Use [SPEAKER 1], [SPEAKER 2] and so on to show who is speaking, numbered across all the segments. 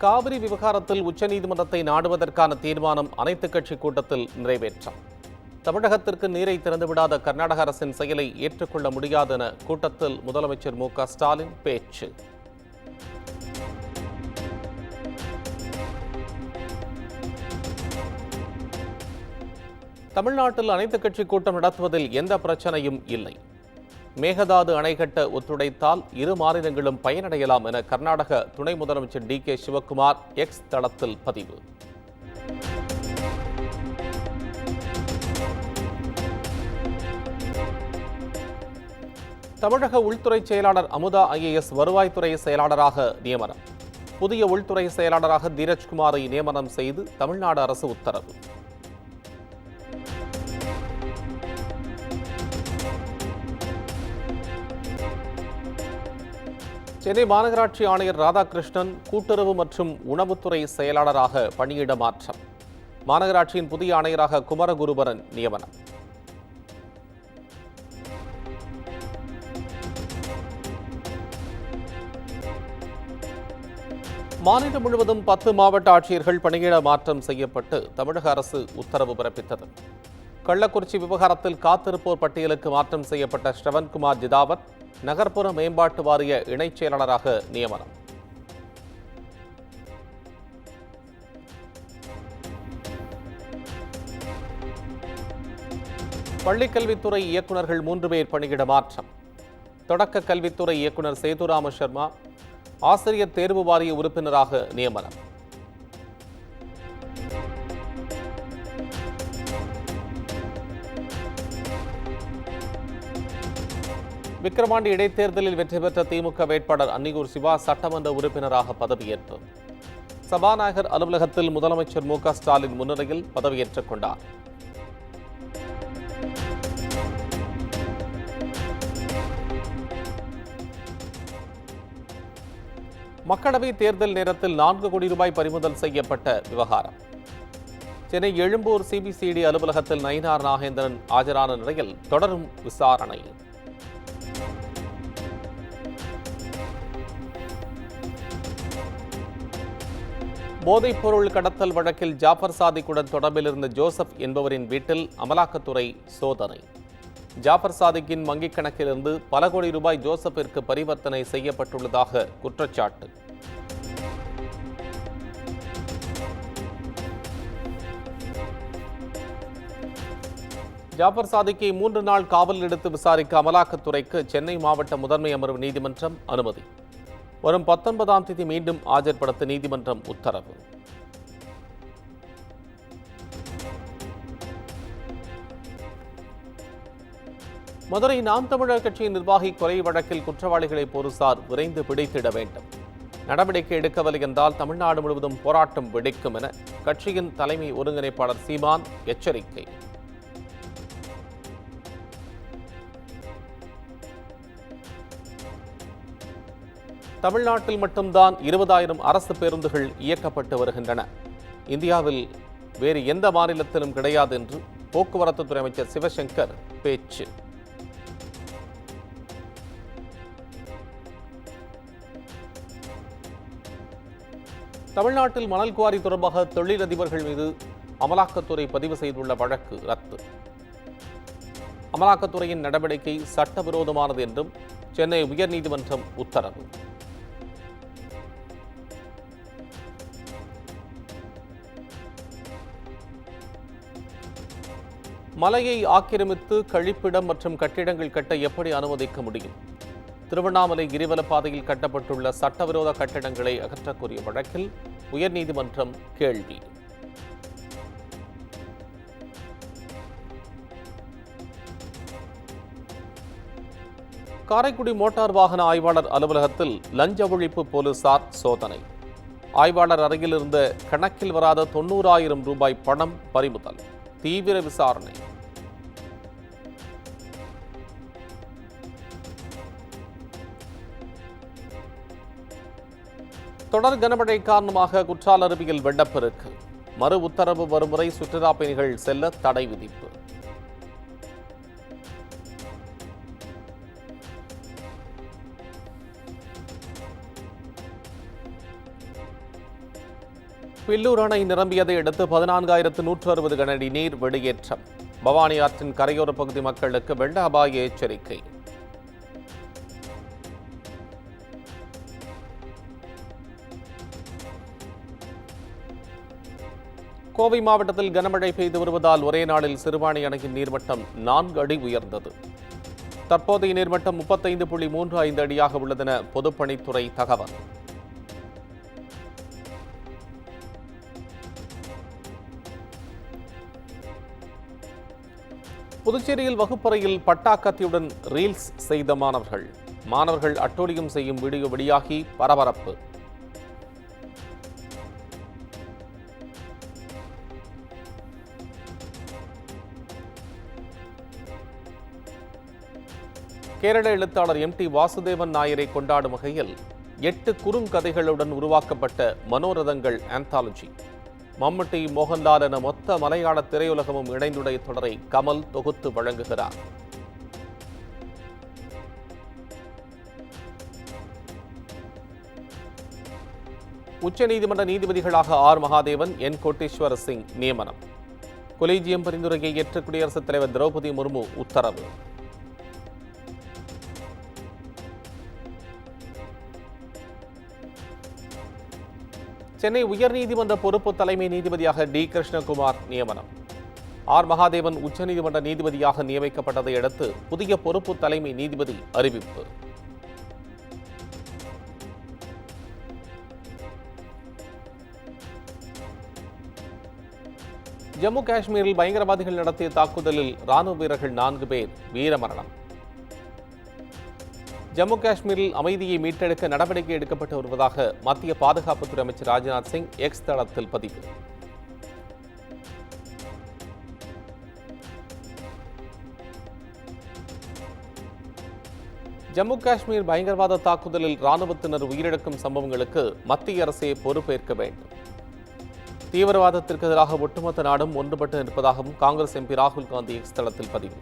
[SPEAKER 1] காவிரி விவகாரத்தில் உச்சநீதிமன்றத்தை நாடுவதற்கான தீர்மானம் அனைத்துக் கட்சி கூட்டத்தில் நிறைவேற்றம். தமிழகத்திற்கு நீரை திறந்துவிடாத கர்நாடக அரசின் செயலை ஏற்றுக்கொள்ள முடியாது என கூட்டத்தில் முதலமைச்சர் மு.க.ஸ்டாலின் பேச்சு. தமிழ்நாட்டில் அனைத்துக் கட்சி கூட்டம் நடத்துவதில் எந்த பிரச்சனையும் இல்லை. மேகதாது அணை கட்ட ஒத்துழைத்தால் இரு மாநிலங்களும் பயனடையலாம் என கர்நாடக துணை முதலமைச்சர் டி.கே. சிவக்குமார் எக்ஸ் தளத்தில் பதிவு. தமிழக உள்துறை செயலாளர் அமுதா ஐஏஎஸ் வருவாய்த்துறை செயலாளராக நியமனம். புதிய உள்துறை செயலாளராக தீரஜ்குமாரை நியமனம் செய்து தமிழ்நாடு அரசு உத்தரவு. சென்னை மாநகராட்சி ஆணையர் ராதாகிருஷ்ணன் கூட்டுறவு மற்றும் உணவுத்துறை செயலாளராக பணியிட மாற்றம். மாநகராட்சியின் புதிய ஆணையராக குமரகுருபரன் நியமனம். மாநிலம் முழுவதும் 10 மாவட்ட ஆட்சியர்கள் பணியிட மாற்றம் செய்யப்பட்டு தமிழக அரசு உத்தரவு பிறப்பித்தது. கள்ளக்குறிச்சி விவகாரத்தில் காத்திருப்போர் பட்டியலுக்கு மாற்றம் செய்யப்பட்ட ஸ்ரவன்குமார் ஜிதாவத் நகர்ப்புற மேம்பாட்டு வாரிய இணைச் செயலாளராக நியமனம். பள்ளிக்கல்வித்துறை இயக்குநர்கள் 3 பேர் பணியிட மாற்றம். தொடக்க கல்வித்துறை இயக்குநர் சேதுராம சர்மா ஆசிரியர் தேர்வு வாரிய உறுப்பினராக நியமனம். விக்கிரவாண்டி இடைத்தேர்தலில் வெற்றி பெற்ற திமுக வேட்பாளர் அன்னியூர் சிவா சட்டமன்ற உறுப்பினராக பதவியேற்பு. சபாநாயகர் அலுவலகத்தில் முதலமைச்சர் மு.க.ஸ்டாலின் முன்னிலையில் பதவியேற்றுக் கொண்டார். மக்களவை தேர்தல் நேரத்தில் 4 கோடி ரூபாய் பறிமுதல் செய்யப்பட்ட விவகாரம். சென்னை எழும்பூர் சிபிசிஐடி அலுவலகத்தில் நயினார் நாகேந்திரன் ஆஜரான நிலையில் தொடரும் விசாரணை. போதைப்பொருள் கடத்தல் வழக்கில் ஜாஃபர் சாதிக்குடன் தொடர்பில் இருந்த ஜோசப் என்பவரின் வீட்டில் அமலாக்கத்துறை சோதனை. ஜாஃபர் சாதிக்கின் வங்கிக் கணக்கிலிருந்து பல கோடி ரூபாய் ஜோசப்பிற்கு பரிவர்த்தனை செய்யப்பட்டுள்ளதாக குற்றச்சாட்டு. ஜாஃபர் சாதிக்கை 3 நாள் காவலில் எடுத்து விசாரிக்க அமலாக்கத்துறைக்கு சென்னை மாவட்ட முதன்மை அமர்வு நீதிமன்றம் அனுமதி. வரும் 19ஆம் தேதி மீண்டும் ஆஜர்படுத்த நீதிமன்றம் உத்தரவு. மதுரை நாம் தமிழர் கட்சியின் நிர்வாகி கொலை வழக்கில் குற்றவாளிகளை போலீசார் விரைந்து பிடித்திட வேண்டும். நடவடிக்கை எடுக்கவில்லை என்றால் தமிழ்நாடு முழுவதும் போராட்டம் வெடிக்கும் என கட்சியின் தலைமை ஒருங்கிணைப்பாளர் சீமான் எச்சரிக்கை. தமிழ்நாட்டில் மட்டும்தான் 20,000 அரசு பேருந்துகள் இயக்கப்பட்டு வருகின்றன. இந்தியாவில் வேறு எந்த மாநிலத்திலும் கிடையாது என்று போக்குவரத்துத்துறை அமைச்சர் சிவசங்கர் பேச்சு. தமிழ்நாட்டில் மணல் குவாரி தொடர்பாக தொழிலதிபர்கள் மீது அமலாக்கத்துறை பதிவு செய்துள்ள வழக்கு ரத்து. அமலாக்கத்துறையின் நடவடிக்கை சட்டவிரோதமானது என்றும் சென்னை உயர்நீதிமன்றம் உத்தரவு. மலையை ஆக்கிரமித்து கழிப்பிடம் மற்றும் கட்டிடங்கள் கட்ட எப்படி அனுமதிக்க முடியும்? திருவண்ணாமலை கிரிவலப்பாதையில் கட்டப்பட்டுள்ள சட்டவிரோத கட்டிடங்களை அகற்றக்கோரிய வழக்கில் உயர்நீதிமன்றம் கேள்வி. காரைக்குடி மோட்டார் வாகன ஆய்வாளர் அலுவலகத்தில் லஞ்ச ஒழிப்பு போலீசார் சோதனை. ஆய்வாளர் அறையில் இருந்த கணக்கில் வராத 90,000 ரூபாய் பணம் பறிமுதல். தீவிர விசாரணை. தொடர் கனமழை காரணமாக குற்றால அருவியில் வெள்ளப்பெருக்கு. மறு உத்தரவு வரும் வரை சுற்றுலா பயணிகள் செல்ல தடை விதிப்பு. பில்லூர் அணை நிரம்பியதை அடுத்து 14,160 கனஅடி நீர் வெளியேற்றம். பவானி ஆற்றின் கரையோர பகுதி மக்களுக்கு வெள்ள அபாய எச்சரிக்கை. கோவை மாவட்டத்தில் கனமழை பெய்து வருவதால் ஒரே நாளில் சிறுவாணி அணையின் நீர்மட்டம் 4 அடி உயர்ந்தது. தற்போதைய நீர்மட்டம் 35.35 அடியாக உள்ளதென பொதுப்பணித்துறை தகவல். புதுச்சேரியில் வகுப்பறையில் பட்டாக்கத்தியுடன் ரீல்ஸ் செய்த மாணவர்கள் அட்டூழியம் செய்யும் வீடியோ வெளியாகி பரபரப்பு. கேரள எழுத்தாளர் எம் டி வாசுதேவன் நாயரை கொண்டாடும் வகையில் 8 குறுங்கதைகளுடன் உருவாக்கப்பட்ட மனோரதங்கள் ஆந்தாலஜி. மம்முட்டி, மோகன்லால் என மொத்த மலையாள திரையுலகமும் இணைந்துடைய தொடரை கமல் தொகுத்து வழங்குகிறார். உச்சநீதிமன்ற நீதிபதிகளாக ஆர் மகாதேவன், என் கோட்டேஸ்வர சிங் நியமனம். கொலீஜியம் பரிந்துரையை ஏற்ற குடியரசுத் தலைவர் திரௌபதி முர்மு உத்தரவு. சென்னை உயர்நீதிமன்ற பொறுப்பு தலைமை நீதிபதியாக டி கிருஷ்ணகுமார் நியமனம். ஆர் மகாதேவன் உச்சநீதிமன்ற நீதிபதியாக நியமிக்கப்பட்டதை அடுத்து புதிய பொறுப்பு தலைமை நீதிபதி அறிவிப்பு. ஜம்மு காஷ்மீரில் பயங்கரவாதிகள் நடத்திய தாக்குதலில் ராணுவ வீரர்கள் 4 பேர் வீரமரணம். ஜம்மு காஷ்மீரில் அமைதியை மீட்டெடுக்க நடவடிக்கை எடுக்கப்பட்டு வருவதாக மத்திய பாதுகாப்புத்துறை அமைச்சர் ராஜ்நாத் சிங் எக்ஸ் தளத்தில் பதிவு. ஜம்மு காஷ்மீர் பயங்கரவாத தாக்குதலில் ராணுவத்தினர் உயிரிழக்கும் சம்பவங்களுக்கு மத்திய அரசே பொறுப்பேற்க வேண்டும். தீவிரவாதத்திற்கு எதிராக ஒட்டுமொத்த நாடும் ஒன்றுபட்டு நிற்பதாகவும் காங்கிரஸ் எம்பி ராகுல் காந்தி எக்ஸ் தளத்தில் பதிவு.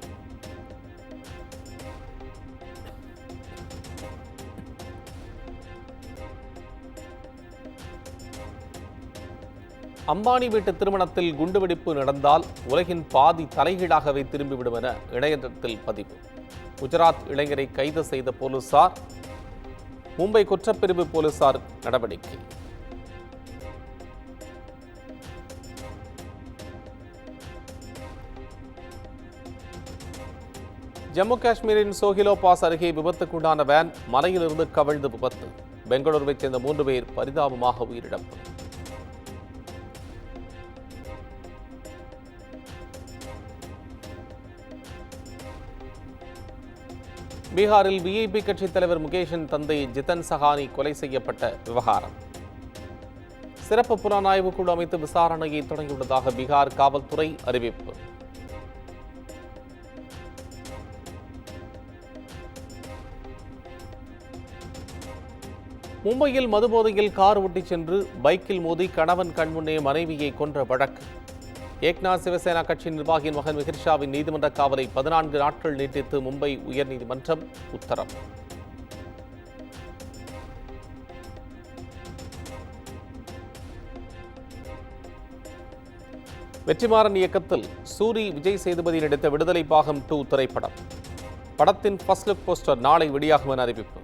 [SPEAKER 1] அம்பானி வீட்டு திருமணத்தில் குண்டுவெடிப்பு நடந்தால் உலகின் பாதி தலைகீழாகவே திரும்பிவிடும் என இணையதளத்தில் பதிவு. குஜராத் இளைஞரை கைது செய்த போலீசார், மும்பை குற்றப்பிரிவு போலீசார் நடவடிக்கை. ஜம்மு காஷ்மீரின் சோஹிலோ பாஸ் அருகே விபத்துக்குண்டான வேன் மலையிலிருந்து கவிழ்ந்து விபத்து. பெங்களூருவைச் சேர்ந்த 3 பேர் பரிதாபமாக உயிரிழப்பு. பீகாரில் விஐபி கட்சித் தலைவர் முகேஷின் தந்தை ஜிதன் சஹானி கொலை செய்யப்பட்ட விவகாரம். சிறப்பு புலனாய்வு குழு அமைத்து விசாரணையை தொடங்கியுள்ளதாக பீகார் காவல்துறை அறிவிப்பு. மும்பையில் மதுபோதையில் கார் ஓட்டிச் சென்று பைக்கில் மோதி கணவன் கண்முன்னே மனைவியை கொன்ற வழக்கு. ஏக்நாத் சிவசேனா கட்சி நிர்வாகியின் மகன் மிஹிர் ஷாவின் நீதிமன்ற காவலை 14 நாட்கள் நீட்டித்து மும்பை உயர்நீதிமன்றம் உத்தரவு. வெற்றிமாறன் இயக்கத்தில் சூரி, விஜய் சேதுபதி நடித்த விடுதலை பாகம் 2 திரைப்படம். படத்தின் ஃபர்ஸ்ட் லுக் போஸ்டர் நாளை வெளியாகும் என அறிவிப்பு.